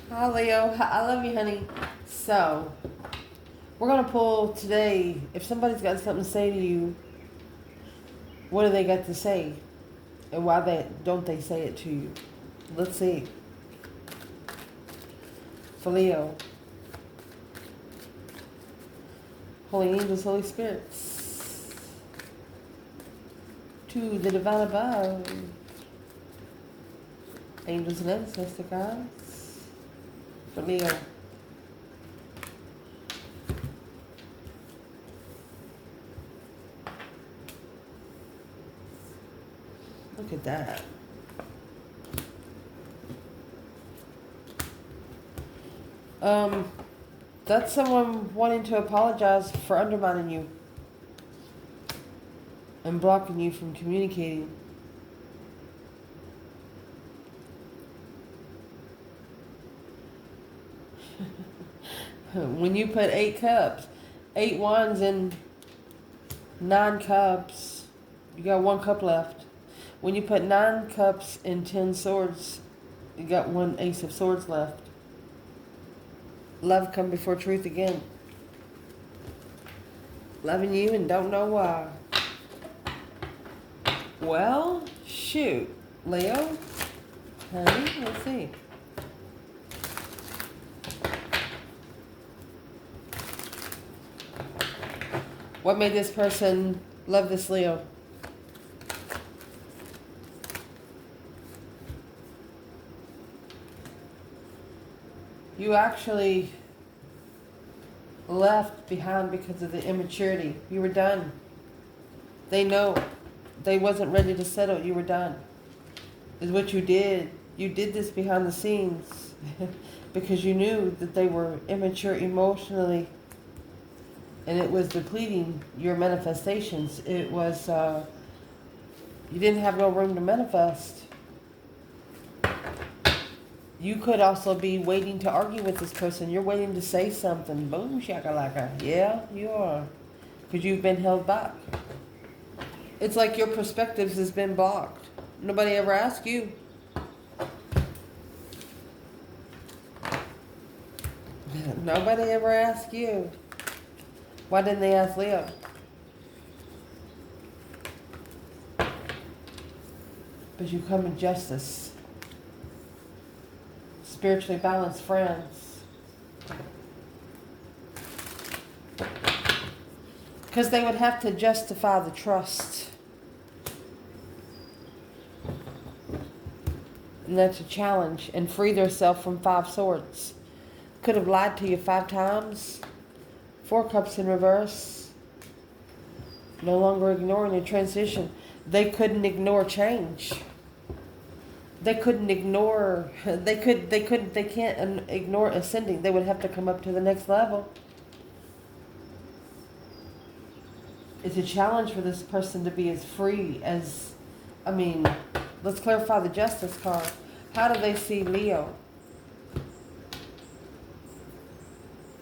Hi, Leo. I love you, honey. So, we're going to pull today. If somebody's got something to say to you, what do they got to say? And why don't they say it to you? Let's see. For Leo. Holy angels, Holy spirits. To the divine above. Angels and ancestor guides. For Leo. Look at that. That's someone wanting to apologize for undermining you and blocking you from communicating. When you put 8 cups, 8 wands in 9 cups, you got 1 cup left. When you put 9 cups in 10 swords, you got 1 ace of swords left. Love come before truth again. Loving you and don't know why. Well, shoot, Leo, honey, let's see. What made this person love this Leo? You actually left behind because of the immaturity. You were done. They know. They wasn't ready to settle. You were done. Is what you did. You did this behind the scenes because you knew that they were immature emotionally. And it was depleting your manifestations. It was, you didn't have no room to manifest. You could also be waiting to argue with this person. You're waiting to say something. Boom, shakalaka. Yeah, you are. Because you've been held back. It's like your perspectives has been blocked. Nobody ever asked you. Nobody ever asked you. Why didn't they ask Leo? But you come in justice. Spiritually balanced friends. Because they would have to justify the trust. And that's a challenge. And free themselves from 5 swords. Could have lied to you 5 times. 4 cups in reverse. No longer ignoring the transition. They couldn't ignore change. They couldn't ignore. They can't ignore ascending. They would have to come up to the next level. It's a challenge for this person to be as free as. I mean, let's clarify the Justice card. How do they see Leo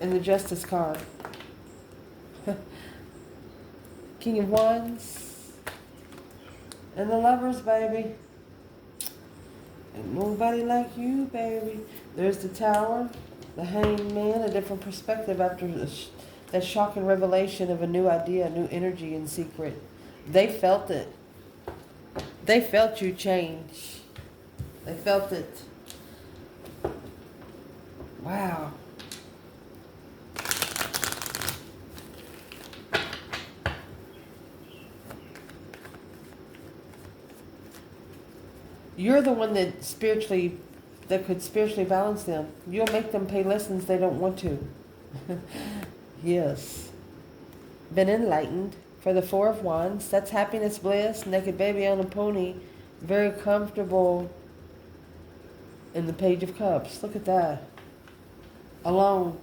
in the Justice card? King of Wands and the Lovers, baby. And nobody like you, baby. There's the Tower, the Hanged Man, a different perspective after that shocking revelation of a new idea, a new energy in secret. They felt it. They felt you change. They felt it. Wow. You're the one that could spiritually balance them. You'll make them pay lessons they don't want to. Yes. Been enlightened for the 4 of Wands. That's happiness, bliss, naked baby on a pony. Very comfortable in the Page of Cups. Look at that. Alone.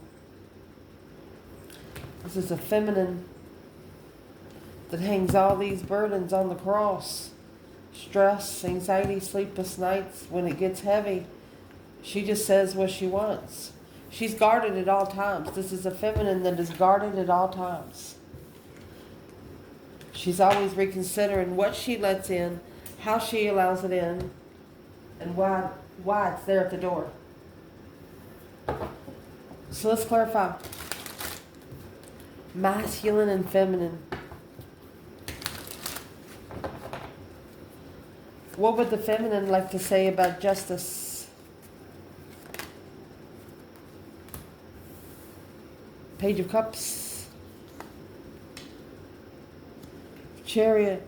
This is a feminine that hangs all these burdens on the cross. Stress, anxiety, sleepless nights. When it gets heavy, she just says what she wants. She's guarded at all times. This is a feminine that is guarded at all times. She's always reconsidering what she lets in, how she allows it in, and why it's there at the door. So let's clarify. Masculine and feminine. What would the feminine like to say about justice? Page of Cups. Chariot.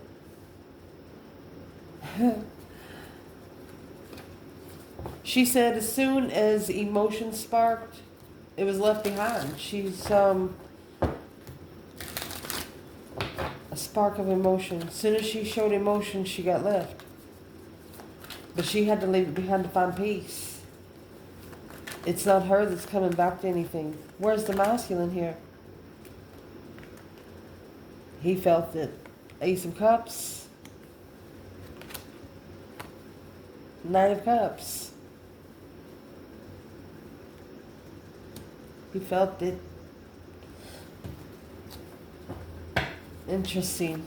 She said as soon as emotion sparked, it was left behind. She's a spark of emotion. As soon as she showed emotion, she got left. But she had to leave it behind to find peace. It's not her that's coming back to anything. Where's the masculine here? He felt it. Ace of Cups. Knight of Cups. He felt it. Interesting.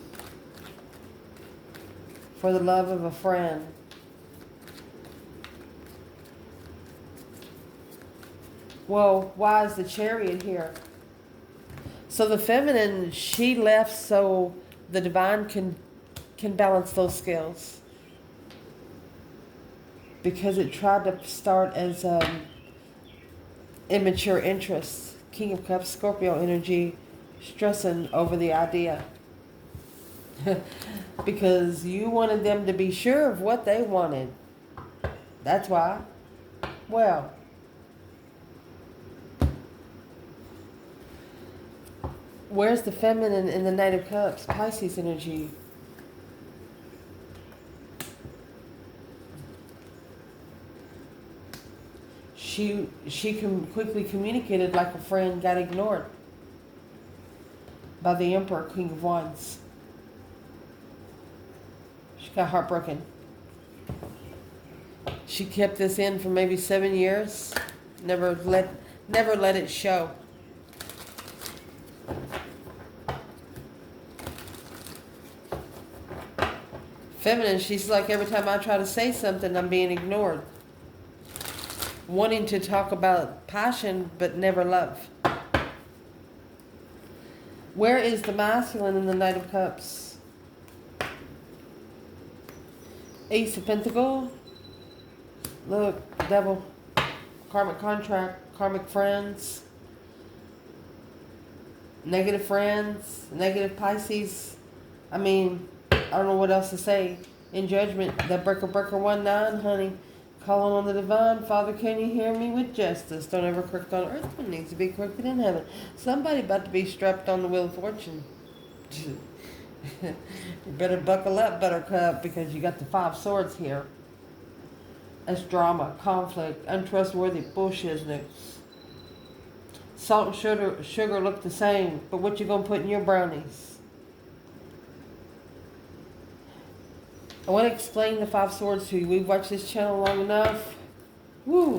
For the love of a friend. Well, why is the Chariot here? So the feminine, she left so the divine can balance those scales. Because it tried to start as immature interests. King of Cups, Scorpio energy, stressing over the idea. Because you wanted them to be sure of what they wanted. That's why. Well, where's the feminine in the Knight of Cups? Pisces energy. She quickly communicated like a friend, got ignored by the Emperor, King of Wands. She got heartbroken. She kept this in for maybe 7 years. Never let it show. Feminine, she's like, every time I try to say something, I'm being ignored. Wanting to talk about passion, but never love. Where is the masculine in the Knight of Cups? Ace of Pentacles. Look, Devil. Karmic contract, karmic friends. Negative friends, negative Pisces. I mean, I don't know what else to say. In Judgment, that breaker 19, honey. Calling on the divine. Father, can you hear me with justice? Don't ever crooked on earth when it needs to be crooked in heaven. Somebody about to be strapped on the wheel of fortune. You better buckle up, Buttercup, because you got the 5 swords here. That's drama, conflict, untrustworthy bullshit. Salt and sugar look the same, but what you gonna put in your brownies? I want to explain the 5 swords to you. We've watched this channel long enough. Woo!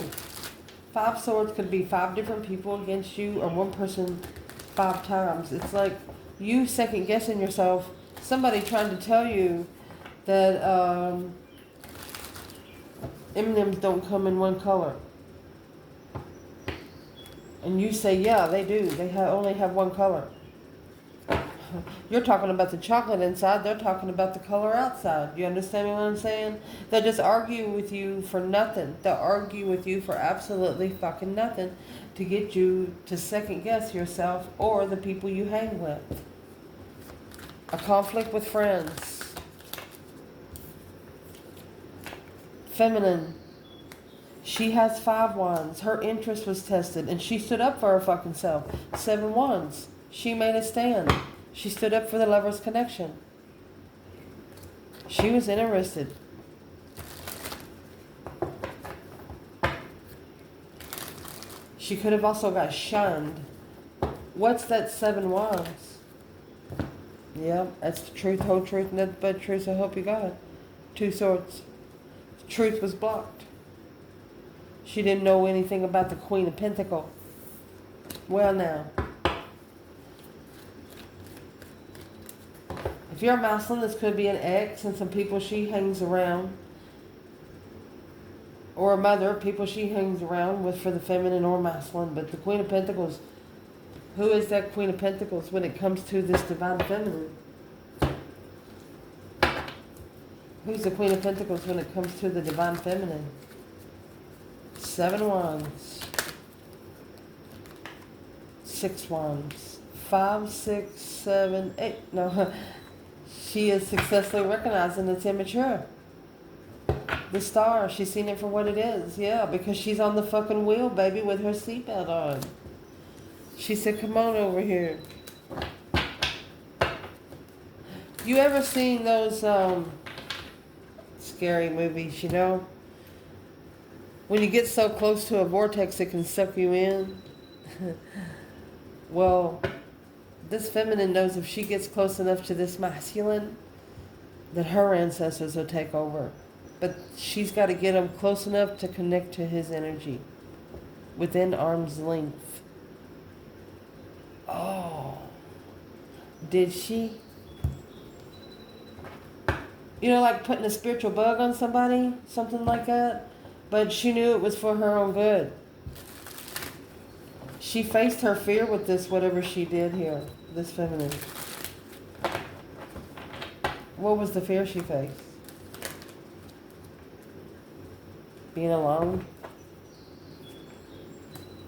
5 swords could be 5 different people against you, or one person 5 times. It's like you second guessing yourself. Somebody trying to tell you that M&Ms don't come in one color. And you say, yeah, they do. They only have one color. You're talking about the chocolate inside. They're talking about the color outside. You understand what I'm saying? They'll just argue with you for nothing. They'll argue with you for absolutely fucking nothing to get you to second guess yourself or the people you hang with. A conflict with friends. Feminine. She has 5 wands. Her interest was tested and she stood up for her fucking self. 7 wands. She made a stand. She stood up for the lover's connection. She was interested. She could have also got shunned. What's that 7 wands? Yeah, that's the truth, whole truth, and nothing but truth, so help you God. 2 swords. The truth was blocked. She didn't know anything about the Queen of Pentacles. Well now. If you're a masculine, this could be an ex and some people she hangs around. or a mother, people she hangs around with for the feminine or masculine. But the Queen of Pentacles, who is that Queen of Pentacles when it comes to this divine feminine? Who's the Queen of Pentacles when it comes to the divine feminine? 7 Wands. 6 Wands. 5, 6, 7, 8. No, she is successfully recognizing it's immature. The Star, she's seen it for what it is. Yeah, because she's on the fucking wheel, baby, with her seatbelt on. She said, come on over here. You ever seen those scary movies, you know? When you get so close to a vortex, it can suck you in. Well, this feminine knows if she gets close enough to this masculine, that her ancestors will take over. But she's got to get him close enough to connect to his energy. Within arm's length. Oh. Did she? You know, like putting a spiritual bug on somebody? Something like that? But she knew it was for her own good. She faced her fear with this, whatever she did here. This feminine. What was the fear she faced? Being alone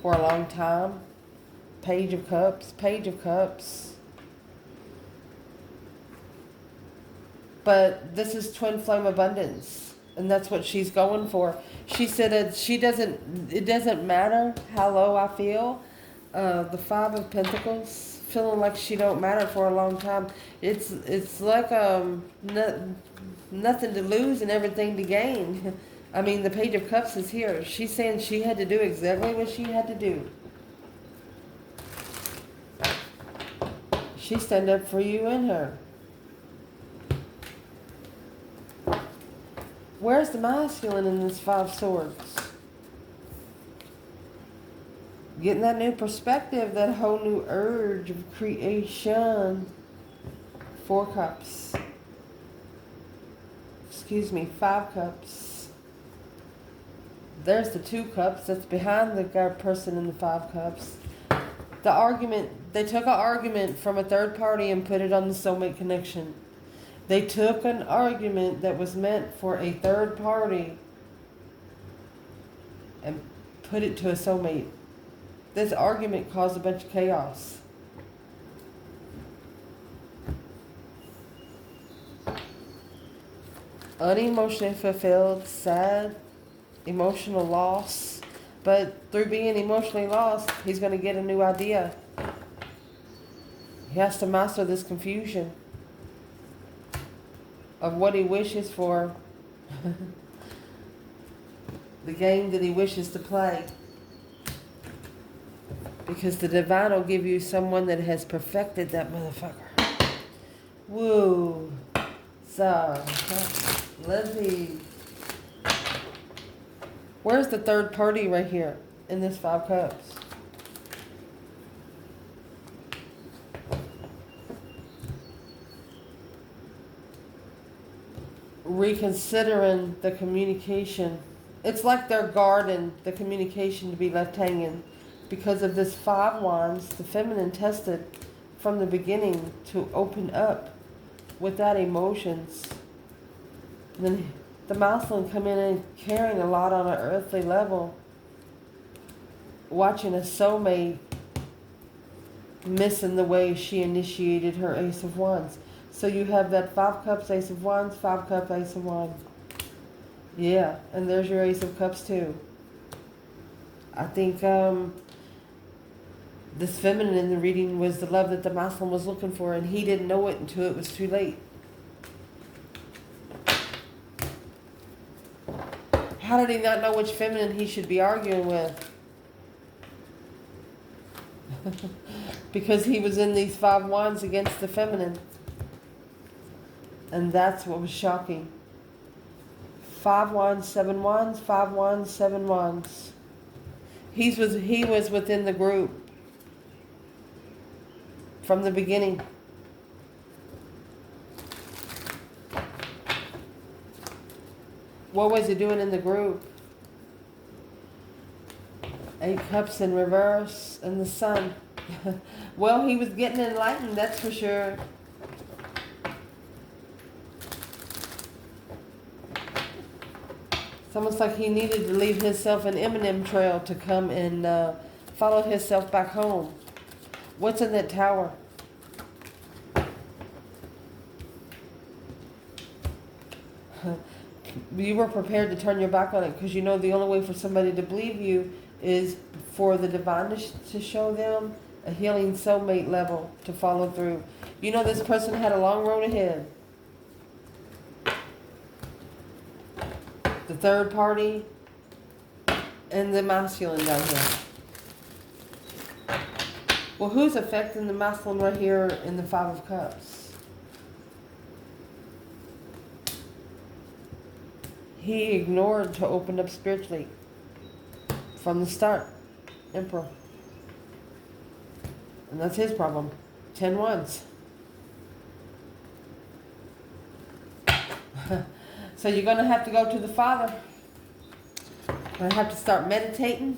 for a long time. Page of Cups. Page of Cups. But this is twin flame abundance. And that's what she's going for. She said it doesn't matter how low I feel. The 5 of Pentacles, feeling like she don't matter for a long time. It's like nothing to lose and everything to gain. I mean, the Page of Cups is here. She's saying she had to do exactly what she had to do. She stand up for you and her. Where's the masculine in this 5 Swords? Getting that new perspective, that whole new urge of creation. 4 Cups. Excuse me, 5 Cups. There's the 2 Cups that's behind the person in the 5 Cups. The argument, they took an argument from a third party and put it on the soulmate connection. They took an argument that was meant for a third party and put it to a soulmate. This argument caused a bunch of chaos. Unemotionally fulfilled, sad, emotional loss. But through being emotionally lost, he's going to get a new idea. He has to master this confusion of what he wishes for. The game that he wishes to play. Because the divine will give you someone that has perfected that motherfucker. Woo. So, let's see. Where's the third party right here in this 5 Cups? Reconsidering the communication. It's like they're guarding the communication to be left hanging. Because of this 5 Wands, the feminine tested from the beginning to open up without emotions. And then the masculine come in and caring a lot on an earthly level. Watching a soulmate missing the way she initiated her Ace of Wands. So you have that 5 Cups, Ace of Wands, 5 Cup, Ace of Wands. Yeah, and there's your Ace of Cups too. I think this feminine in the reading was the love that the masculine was looking for, and he didn't know it until it was too late. How did he not know which feminine he should be arguing with? Because he was in these 5 Wands against the feminine. And that's what was shocking. 5 Wands, 7 Wands, 5 Wands, 7 Wands. He was within the group from the beginning. What was he doing in the group? Eight Cups in reverse and the Sun. Well, he was getting enlightened, that's for sure. It's almost like he needed to leave himself an Eminem trail to come and follow himself back home. What's in that tower? You were prepared to turn your back on it because you know the only way for somebody to believe you is for the divine to show them a healing soulmate level to follow through. You know this person had a long road ahead. The third party and the masculine down here. Well, who's affecting the masculine right here in the Five of Cups? He ignored to open up spiritually from the start. Emperor. And that's his problem. 10 Wands. So you're going to have to go to the Father. You're going to have to start meditating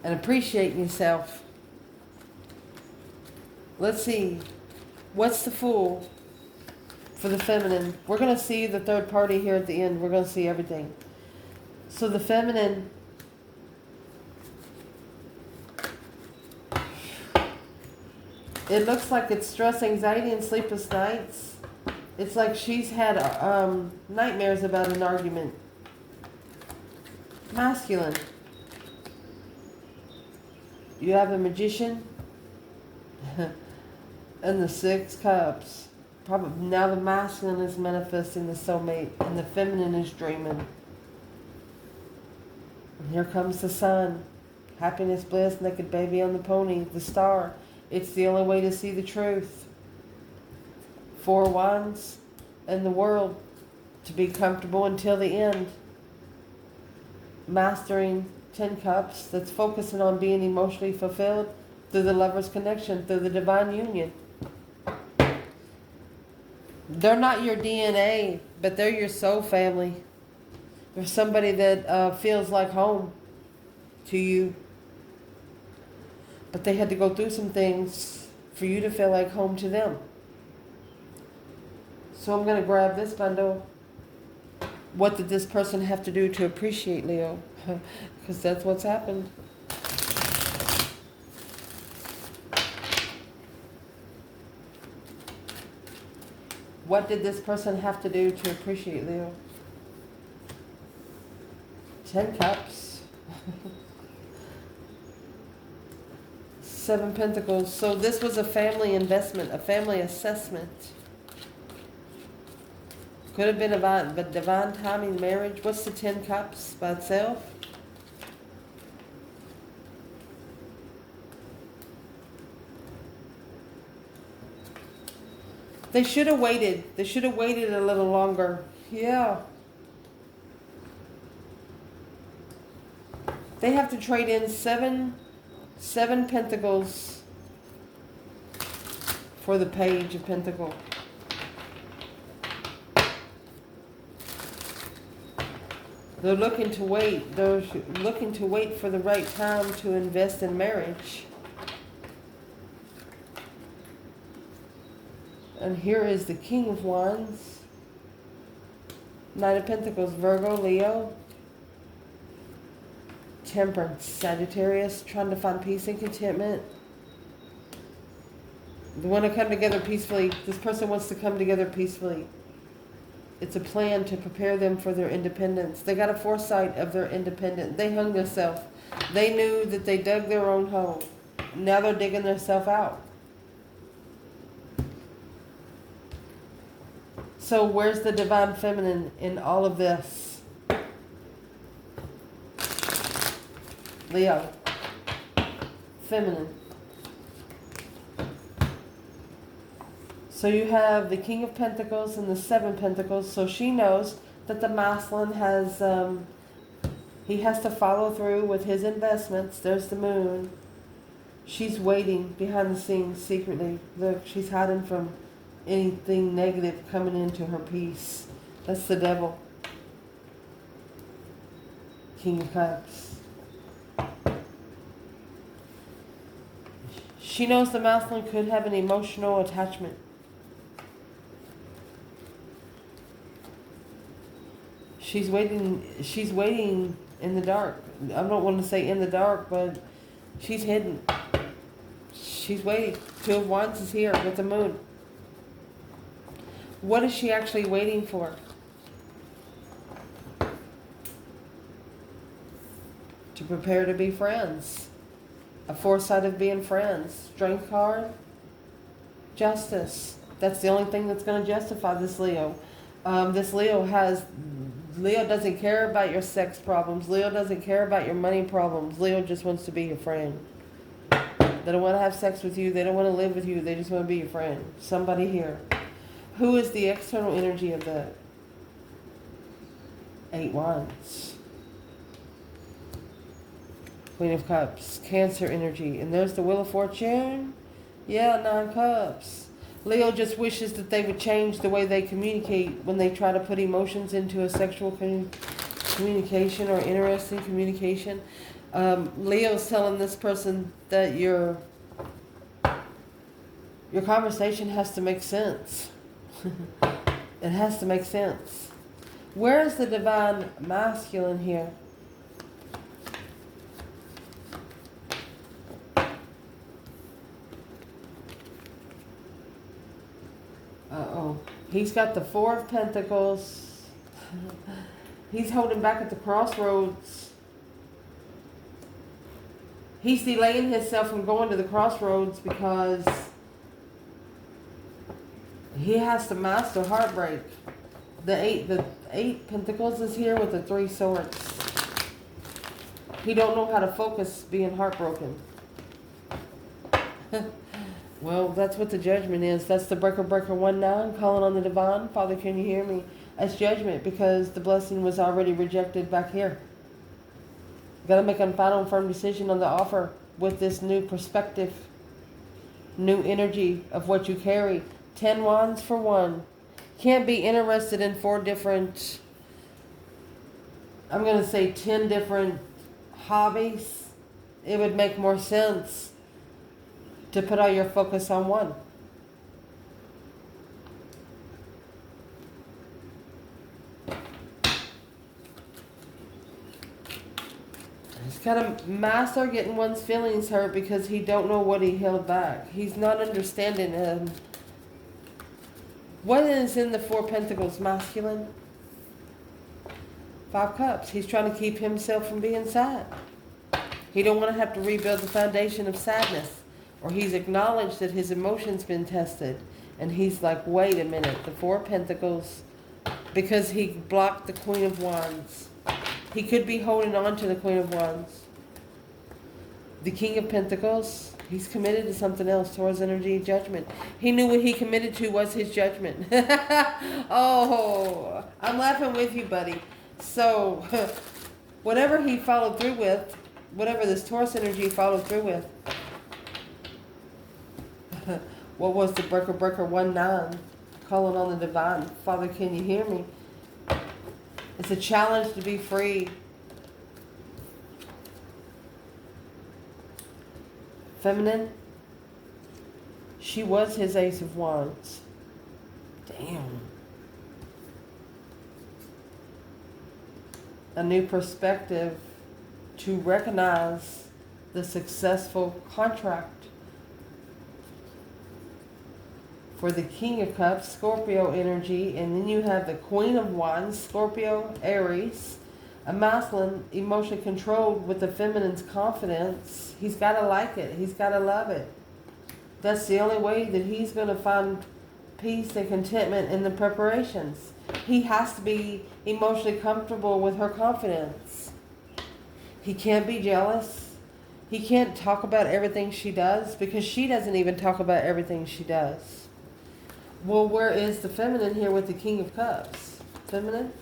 and appreciating yourself. Let's see. What's the Fool for the feminine? We're going to see the third party here at the end. We're going to see everything. So the feminine, it looks like it's stress, anxiety, and sleepless nights. It's like she's had nightmares about an argument. Masculine. You have a Magician and the Six Cups. Probably now the masculine is manifesting the soulmate and the feminine is dreaming. And here comes the Sun. Happiness, bliss, naked baby on the pony, the Star. It's the only way to see the truth. Four Wands and the World, to be comfortable until the end. Mastering 10 Cups, that's focusing on being emotionally fulfilled through the lover's connection, through the divine union. They're not your DNA, but they're your soul family. They're somebody that feels like home to you. But they had to go through some things for you to feel like home to them. So I'm going to grab this bundle. What did this person have to do to appreciate Leo? Because that's what's happened. What did this person have to do to appreciate Leo? 10 Cups. 7 Pentacles. So this was a family investment, a family assessment. Could have been about divine timing, marriage. What's the 10 Cups by itself? They should have waited. They should have waited a little longer. Yeah. They have to trade in seven Pentacles for the Page of Pentacles. They're looking to wait. They're looking to wait for the right time to invest in marriage. And here is the King of Wands. Knight of Pentacles, Virgo, Leo. Temperance, Sagittarius, trying to find peace and contentment. They want to come together peacefully. This person wants to come together peacefully. It's a plan to prepare them for their independence. They got a foresight of their independence. They hung themselves. They knew that they dug their own hole. Now they're digging themselves out. So where's the divine feminine in all of this? Leo. Feminine. So you have the King of Pentacles and the 7 Pentacles. So she knows that the masculine has, he has to follow through with his investments. There's the Moon. She's waiting behind the scenes secretly. Look, she's hiding from anything negative coming into her peace. That's the Devil. King of Cups. She knows the masculine could have an emotional attachment. She's waiting in the dark. I don't want to say in the dark, but she's hidden. She's waiting. Two of Wands is here with the moon. What is she actually waiting for? To prepare to be friends. A foresight of being friends. Strength card. Justice. That's the only thing that's going to justify this Leo. Leo doesn't care about your sex problems. Leo doesn't care about your money problems. Leo just wants to be your friend. They don't want to have sex with you. They don't want to live with you. They just want to be your friend. Somebody here. Who is the external energy of the 8 Wands? Queen of Cups. Cancer energy. And there's the Wheel of Fortune. Yeah, 9 Cups. Leo just wishes that they would change the way they communicate when they try to put emotions into a sexual communication or interesting communication. Leo's telling this person that your conversation has to make sense. It has to make sense. Where is the divine masculine here? Uh-oh. He's got the 4 of Pentacles. He's holding back at the crossroads. He's delaying himself from going to the crossroads because he has to master heartbreak. The eight Pentacles is here with the 3 Swords. He don't know how to focus being heartbroken. Well, that's what the judgment is. That's the breaker 1-9 calling on the divine. Father, can you hear me? That's judgment because the blessing was already rejected back here. Got to make a final firm decision on the offer with this new perspective, new energy of what you carry. 10 Wands for 1. Can't be interested in 4 different, I'm going to say 10 different hobbies. It would make more sense to put all your focus on one. He's got to master getting one's feelings hurt because he don't know what he held back. He's not understanding what is in the 4 Pentacles masculine. 5 Cups. He's trying to keep himself from being sad. He don't want to have to rebuild the foundation of sadness. Or he's acknowledged that his emotions been tested. And he's like, wait a minute. The 4 Pentacles. Because he blocked the Queen of Wands. He could be holding on to the Queen of Wands. The King of Pentacles. He's committed to something else. Taurus energy, judgment. He knew what he committed to was his judgment. Oh, I'm laughing with you, buddy. So, whatever he followed through with, whatever this Taurus energy followed through with, what was the breaker 1-9? Calling on the divine. Father, can you hear me? It's a challenge to be free. Feminine. She was his Ace of Wands. Damn. A new perspective to recognize the successful contract. For the King of Cups, Scorpio energy, and then you have the Queen of Wands, Scorpio, Aries, a masculine, emotionally controlled with the feminine's confidence. He's got to like it. He's got to love it. That's the only way that he's going to find peace and contentment in the preparations. He has to be emotionally comfortable with her confidence. He can't be jealous. He can't talk about everything she does because she doesn't even talk about everything she does. Well, where is the feminine here with the King of Cups? Feminine?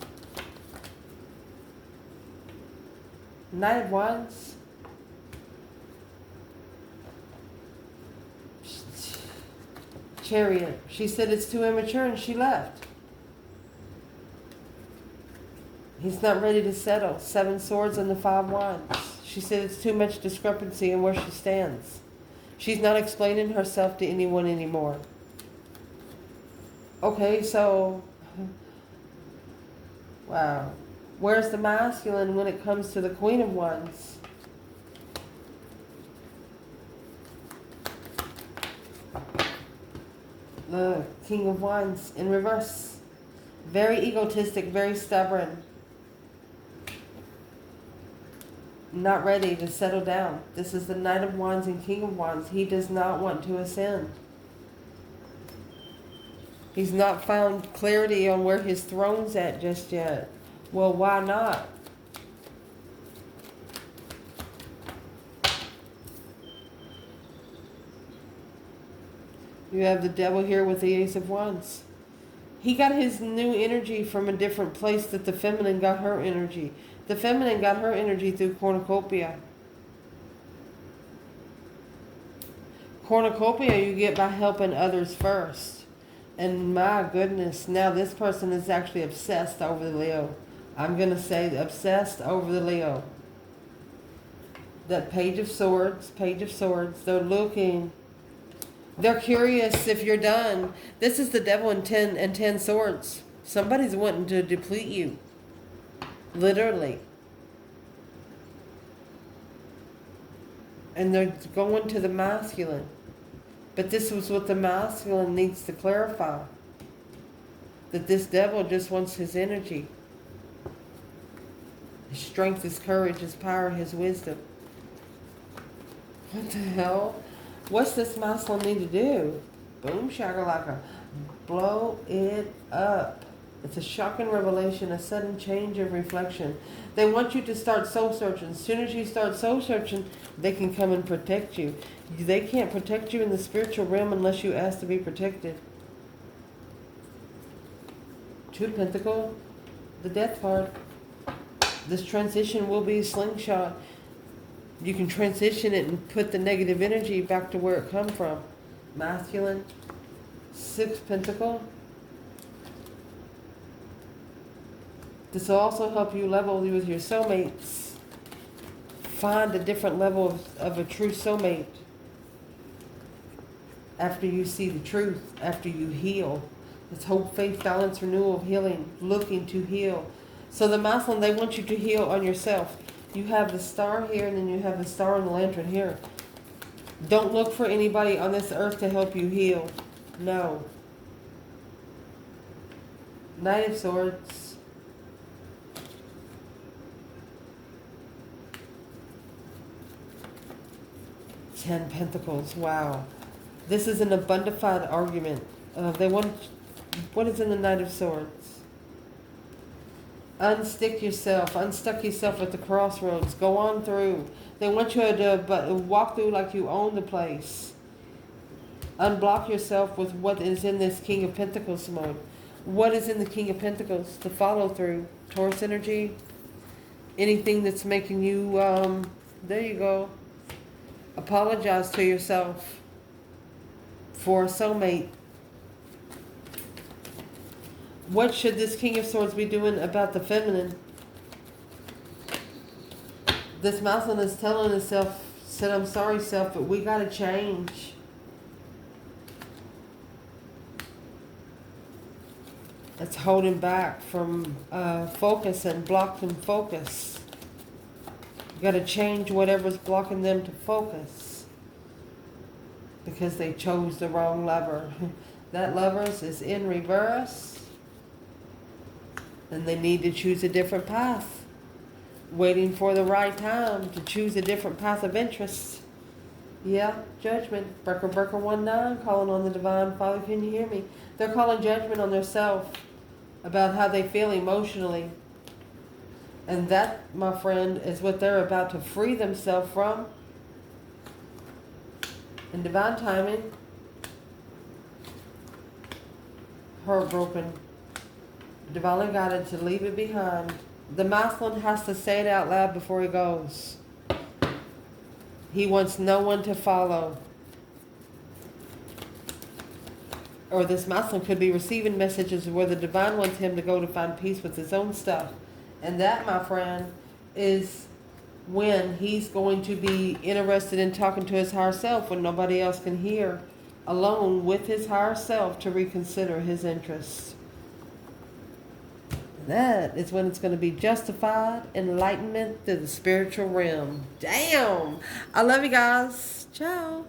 Knight of Wands? Chariot. She said it's too immature and she left. He's not ready to settle. 7 Swords and the 5 Wands. She said it's too much discrepancy in where she stands. She's not explaining herself to anyone anymore. Okay, so, wow. Where's the masculine when it comes to the Queen of Wands? The King of Wands in reverse. Very egotistic, very stubborn. Not ready to settle down. This is the Knight of Wands and King of Wands. He does not want to ascend. He's not found clarity on where his throne's at just yet. Well, why not? You have the Devil here with the Ace of Wands. He got his new energy from a different place that the feminine got her energy. The feminine got her energy through cornucopia. Cornucopia you get by helping others first. And my goodness, now this person is actually obsessed over the Leo. I'm going to say obsessed over the Leo. That Page of Swords, they're looking. They're curious if you're done. This is the Devil and 10 swords. Somebody's wanting to deplete you. Literally. And they're going to the masculine. But this was what the masculine needs to clarify. That this Devil just wants his energy. His strength, his courage, his power, his wisdom. What the hell? What's this masculine need to do? Boom, shakalaka. Blow it up. It's a shocking revelation, a sudden change of reflection. They want you to start soul searching. As soon as you start soul searching, they can come and protect you. They can't protect you in the spiritual realm unless you ask to be protected. Two of Pentacles, the Death card. This transition will be a slingshot. You can transition it and put the negative energy back to where it come from. Masculine. Six of Pentacles. This will also help you level with your soulmates. Find a different level of a true soulmate. After you see the truth. After you heal. It's hope, faith, balance, renewal, healing. Looking to heal. So the masculine, they want you to heal on yourself. You have the star here and then you have the star and the lantern here. Don't look for anybody on this earth to help you heal. No. Knight of Swords. Ten Pentacles. Wow. This is an abundified argument. They want... What is in the Knight of Swords? Unstuck yourself at the crossroads. Go on through. They want you to walk through like you own the place. Unblock yourself with what is in this King of Pentacles mode. What is in the King of Pentacles? The follow through. Taurus energy. Anything that's making you, there you go. Apologize to yourself for a soulmate. What should this King of Swords be doing about the feminine? This masculine is telling itself, said, I'm sorry, self, but we got to change. It's holding back from focus and blocking focus. You got to change whatever's blocking them to focus. Because they chose the wrong lever. That Lovers is in reverse. And they need to choose a different path. Waiting for the right time to choose a different path of interest. Yeah, judgment. Breaker 19, calling on the Divine Father. Can you hear me? They're calling judgment on themselves about how they feel emotionally. And that, my friend, is what they're about to free themselves from. In divine timing, heartbroken. Divinely guided to leave it behind. The masculine has to say it out loud before he goes. He wants no one to follow. Or this masculine could be receiving messages where the divine wants him to go to find peace with his own stuff. And that, my friend, is when he's going to be interested in talking to his higher self when nobody else can hear, alone with his higher self, to reconsider his interests. That is when it's going to be justified enlightenment through the spiritual realm. Damn! I love you guys. Ciao.